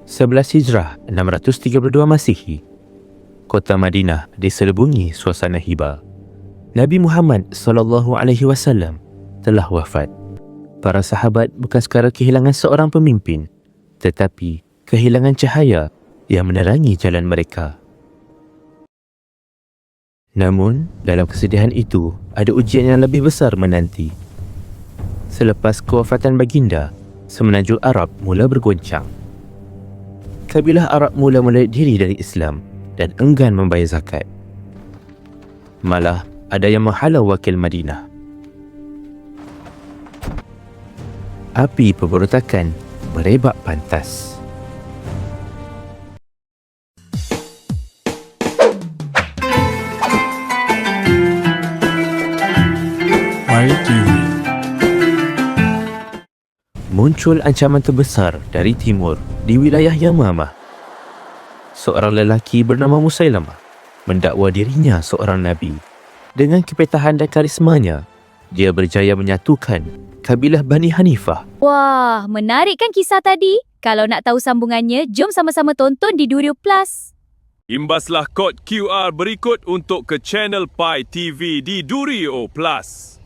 11 Hijrah 632 Masihi, Kota Madinah diselubungi suasana hiba. Nabi Muhammad SAW telah wafat. Para sahabat bukan sekadar kehilangan seorang pemimpin, tetapi kehilangan cahaya yang menerangi jalan mereka. Namun, dalam kesedihan itu, ada ujian yang lebih besar menanti. Selepas kewafatan baginda, semenanjung Arab mula bergoncang. Kabilah Arab mula menarik diri dari Islam dan enggan membayar zakat. Malah, ada yang menghalau wakil Madinah. Api pemberontakan merebak pantas. YTV. Muncul ancaman terbesar dari timur di wilayah Yamamah. Seorang lelaki bernama Musailamah mendakwa dirinya seorang nabi. Dengan kepetahan dan karismanya, dia berjaya menyatukan kabilah Bani Hanifah. Wah, menarik kan kisah tadi? Kalau nak tahu sambungannya, jom sama-sama tonton di Durio Plus. Imbaslah kod QR berikut untuk ke channel Pai TV di Durio Plus.